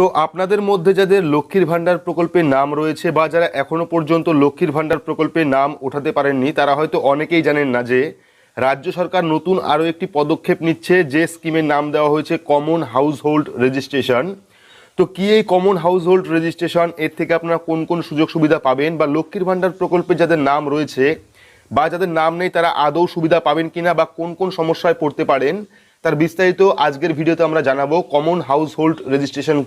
তো আপনাদের মধ্যে যাদের লক্ষ্মীর ভান্ডার প্রকল্পের নাম রয়েছে বা যারা এখনো পর্যন্ত লক্ষ্মীর ভান্ডার প্রকল্পের নাম ওঠাতে পারেননি, তারা হয়তো অনেকেই জানেন না যে রাজ্য সরকার নতুন আরও একটি পদক্ষেপ নিচ্ছে, যে স্কিমের নাম দেওয়া হয়েছে কমন হাউস হোল্ড রেজিস্ট্রেশন। তো কি এই কমন হাউস হোল্ড রেজিস্ট্রেশন, এর থেকে আপনারা কোন কোন সুযোগ সুবিধা পাবেন, বা লক্ষ্মীর ভান্ডার প্রকল্পে যাদের নাম রয়েছে বা যাদের নাম নেই তারা আদৌ সুবিধা পাবেন কিনা, বা কোন কোন সমস্যায় পড়তে পারেন, তার বিস্তারিত আজকের ভিডিওতে আমরা জানাবো। কমন হাউস হোল্ড রেজিস্ট্রেশন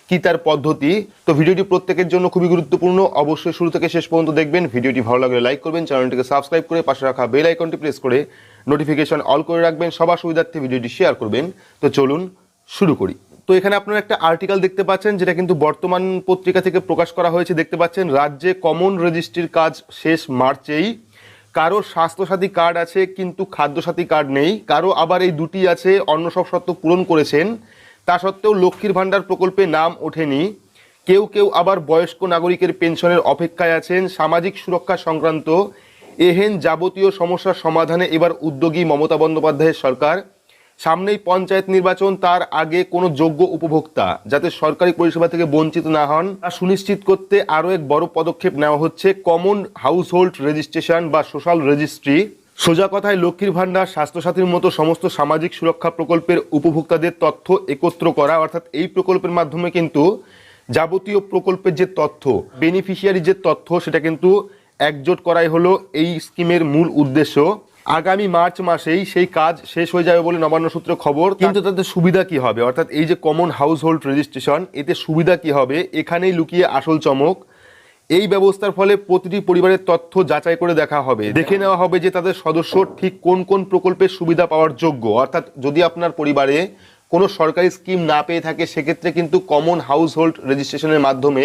কি তার পদ্ধতি। তো ভিডিওটি প্রত্যেকের জন্য খুবই গুরুত্বপূর্ণ, অবশ্যই শুরু থেকে শেষ পর্যন্ত দেখবেন। ভিডিওটি ভালো লাগলে লাইক করবেন, চ্যানেলটিকে সাবস্ক্রাইব করে পাশে রাখা বেল আইকনটি প্রেস করে নোটিফিকেশন অল করে রাখবেন, সবার সুবিধার্থে ভিডিওটি শেয়ার করবেন। তো চলুন শুরু করি। তো এখানে আপনারা একটা আর্টিকেল দেখতে পাচ্ছেন, যেটা কিন্তু বর্তমান পত্রিকা থেকে প্রকাশ করা হয়েছে। দেখতে পাচ্ছেন, রাজ্যে কমন রেজিস্ট্রির কাজ শেষ মার্চেই। কারো স্বাস্থ্যসাথী কার্ড আছে কিন্তু খাদ্যসাথী কার্ড নেই, কারো আবার এই দুটি আছে, অন্য সব শর্ত পূরণ করেছেন, তা সত্ত্বেও লক্ষ্মীর ভান্ডার প্রকল্পে নাম ওঠেনি। কেউ কেউ আবার বয়স্ক নাগরিকের পেনশনের অপেক্ষায় আছেন। সামাজিক সুরক্ষা সংক্রান্ত এহেন যাবতীয় সমস্যার সমাধানে এবার উদ্যোগী মমতা বন্দ্যোপাধ্যায়ের সরকার। সামনেই পঞ্চায়েত নির্বাচন, তার আগে কোনো যোগ্য উপভোক্তা যাতে সরকারি পরিষেবা থেকে বঞ্চিত না হন তা সুনিশ্চিত করতে আরও এক বড় পদক্ষেপ নেওয়া হচ্ছে, কমন হাউস হোল্ড রেজিস্ট্রেশন বা সোশ্যাল রেজিস্ট্রি। সোজা কথায় লক্ষ্মীর ভান্ডার, স্বাস্থ্যসাথীর মতো সমস্ত সামাজিক সুরক্ষা প্রকল্পের উপভোক্তাদের তথ্য একত্র করা। অর্থাৎ এই প্রকল্পের মাধ্যমে কিন্তু যাবতীয় প্রকল্পের যে তথ্য, বেনিফিশিয়ারি যে তথ্য, সেটা কিন্তু একজোট করাই হলো এই স্কিমের মূল উদ্দেশ্য। আগামী মার্চ মাসেই সেই কাজ শেষ হয়ে যাবে বলে নবান্ন সূত্রে খবর। কিন্তু তাতে সুবিধা কি হবে, অর্থাৎ এই যে কমন হাউস হোল্ড রেজিস্ট্রেশন, এতে সুবিধা কি হবে, এখানেই লুকিয়ে আসল চমক। এই ব্যবস্থার ফলে প্রতিটি পরিবারের তথ্য যাচাই করে দেখা হবে, দেখে নেওয়া হবে যে তাদের সদস্য ঠিক কোন কোন প্রকল্পের সুবিধা পাওয়ার যোগ্য। অর্থাৎ যদি আপনার পরিবারে কোনো সরকারি স্কিম না পেয়ে থাকে, সেক্ষেত্রে কিন্তু কমন হাউস হোল্ড রেজিস্ট্রেশনের মাধ্যমে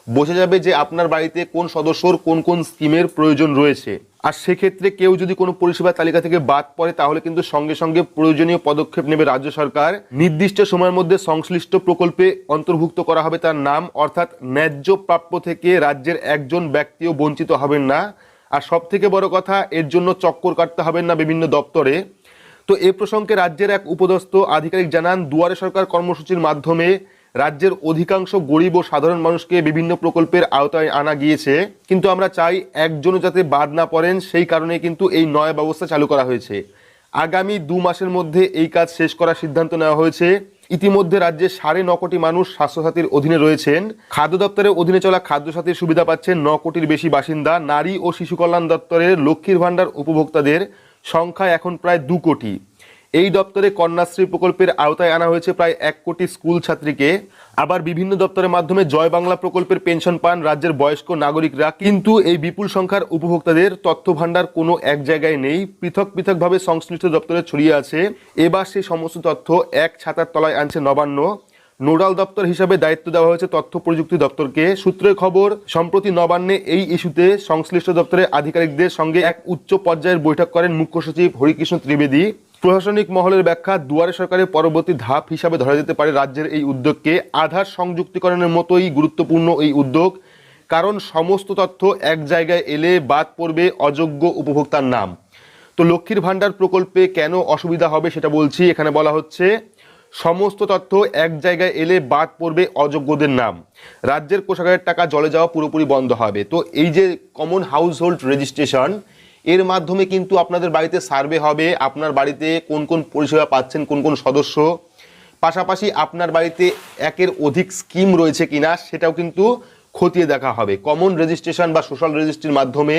বোঝা যাবে যে আপনার বাড়িতে কোন সদস্যর কোন কোন স্কিমের প্রয়োজন রয়েছে। আর সেক্ষেত্রে কেউ যদি কোনো পরিষেবা তালিকা থেকে বাদ পড়ে, তাহলে কিন্তু সঙ্গে সঙ্গে প্রয়োজনীয় পদক্ষেপ নেবে রাজ্য সরকার। নির্দিষ্ট সময়ের মধ্যে সংশ্লিষ্ট প্রকল্পে অন্তর্ভুক্ত করা হবে তার নাম, অর্থাৎ ন্যায্য প্রাপ্য থেকে রাজ্যের একজন ব্যক্তিও বঞ্চিত হবেন না। আর সব থেকে বড় কথা, এর জন্য চক্কর কাটতে হবেন না বিভিন্ন দপ্তরে। তো এ প্রসঙ্গে রাজ্যের এক উপদস্থ আধিকারিক জানান, দুয়ারে সরকার কর্মসূচির মাধ্যমে রাজ্যের অধিকাংশ গরিব ও সাধারণ মানুষকে বিভিন্ন প্রকল্পের আওতায় আনা গিয়েছে, কিন্তু আমরা চাই একজনও যাতে বাদ না পড়েন, সেই কারণে কিন্তু এই নয়া ব্যবস্থা চালু করা হয়েছে। আগামী 2 মাসের মধ্যে এই কাজ শেষ করার সিদ্ধান্ত নেওয়া হয়েছে। ইতিমধ্যে রাজ্যে 9.5 কোটি মানুষ স্বাস্থ্যসাথীর অধীনে রয়েছেন। খাদ্য দপ্তরের অধীনে চলা খাদ্যসাথীর সুবিধা পাচ্ছেন 9 কোটির বেশি বাসিন্দা। নারী ও শিশু কল্যাণ দপ্তরের লক্ষ্মীর ভান্ডার উপভোক্তাদের সংখ্যা এখন প্রায় 2 কোটি। এই দপ্তরে কন্যাশ্রী প্রকল্পের আওতায় আনা হয়েছে প্রায় 1 কোটি স্কুল ছাত্রীকে। আবার বিভিন্ন দপ্তরের মাধ্যমে জয় বাংলা প্রকল্পের পেনশন পান রাজ্যের বয়স্ক নাগরিকরা। কিন্তু এই বিপুল সংখ্যার উপভোক্তাদের তথ্য ভান্ডার কোনো এক জায়গায় নেই, পৃথক পৃথকভাবে সংশ্লিষ্ট দপ্তরে ছড়িয়ে আছে। এবার সেই সমস্ত তথ্য এক ছাতার তলায় আনছে নবান্ন। নোডাল দপ্তর হিসাবে দায়িত্ব দেওয়া হয়েছে তথ্য প্রযুক্তি দপ্তরকে। সূত্রের খবর, সম্প্রতি নবান্নে এই ইস্যুতে সংশ্লিষ্ট দপ্তরের আধিকারিকদের সঙ্গে এক উচ্চ পর্যায়ের বৈঠক করেন মুখ্য সচিব হরিকৃষ্ণ ত্রিবেদী। প্রশাসনিক মহলের ব্যাখ্যা, দুয়ারে সরকারের পরবর্তী ধাপ হিসাবে ধরা যেতে পারে রাজ্যের এই উদ্যোগকে। আধার সংযুক্তিকরণের মতোই গুরুত্বপূর্ণ এই উদ্যোগ, কারণ সমস্ত তথ্য এক জায়গায় এলে বাদ পড়বে অযোগ্য উপভোক্তার নাম। তো লক্ষ্মীর ভান্ডার প্রকল্পে কেন অসুবিধা হবে সেটা বলছি। এখানে বলা হচ্ছে, সমস্ত তথ্য এক জায়গায় এলে বাদ পড়বে অযোগ্যদের নাম। রাজ্যের কোষাগারের টাকা জলে যাওয়া পুরোপুরি বন্ধ হবে। তো এই যে কমন হাউস হোল্ড রেজিস্ট্রেশন, এর মাধ্যমে কিন্তু আপনাদের বাড়িতে সার্ভে হবে, আপনার বাড়িতে কোন কোন পরিষেবা পাচ্ছেন কোন কোন সদস্য, পাশাপাশি আপনার বাড়িতে একের অধিক স্কিম রয়েছে কিনা সেটাও কিন্তু খতিয়ে দেখা হবে। কমন রেজিস্ট্রেশন বা সোশ্যাল রেজিস্ট্রির মাধ্যমে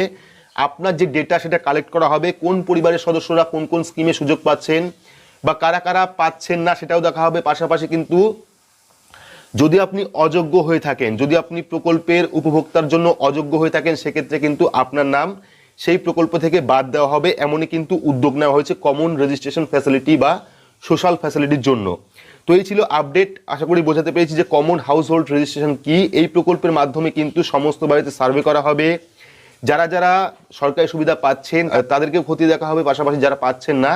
আপনার যে ডেটা সেটা কালেক্ট করা হবে, কোন পরিবারের সদস্যরা কোন কোন স্কিমে সুযোগ পাচ্ছেন বা কারা কারা পাচ্ছেন না সেটাও দেখা হবে। পাশাপাশি কিন্তু যদি আপনি অযোগ্য হয়ে থাকেন, যদি আপনি প্রকল্পের উপভোক্তার জন্য অযোগ্য হয়ে থাকেন, সেক্ষেত্রে কিন্তু আপনার নাম সেই প্রকল্প থেকে বাদ দেওয়া হবে। এমনই কিন্তু উদ্যোগ নেওয়া হয়েছে কমন রেজিস্ট্রেশন ফ্যাসিলিটি বা সোশ্যাল ফ্যাসিলিটির জন্য। তো এই ছিল আপডেট। আশা করি বোঝাতে পেরেছি যে কমন হাউস হোল্ড রেজিস্ট্রেশন কি। এই প্রকল্পের মাধ্যমে কিন্তু সমস্ত বাড়িতে সার্ভে করা হবে, যারা যারা সরকারি সুবিধা পাচ্ছেন তাদেরকেও খতিয়ে দেখা হবে, পাশাপাশি যারা পাচ্ছেন না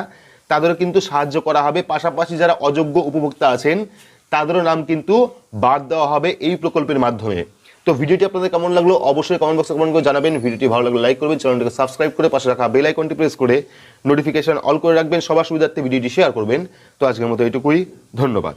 তাদেরও কিন্তু সাহায্য করা হবে। পাশাপাশি যারা অযোগ্য উপভোক্তা আছেন তাদেরও নাম কিন্তু বাদ দেওয়া হবে এই প্রকল্পের মাধ্যমে। তো ভিডিওটি আপনাদের কেমন লাগলো অবশ্যই কমেন্ট বক্সে কমেন্ট করে জানাবেন। ভিডিওটি ভালো লাগলে লাইক করবেন, চ্যানেলটিকে সাবস্ক্রাইব করে পাশে রাখা বেল আইকনটি প্রেস করে নোটিফিকেশন অল করে রাখবেন, সবার সুবিধার্থে ভিডিওটি শেয়ার করবেন। তো আজকের মতো এইটুকুই, ধন্যবাদ।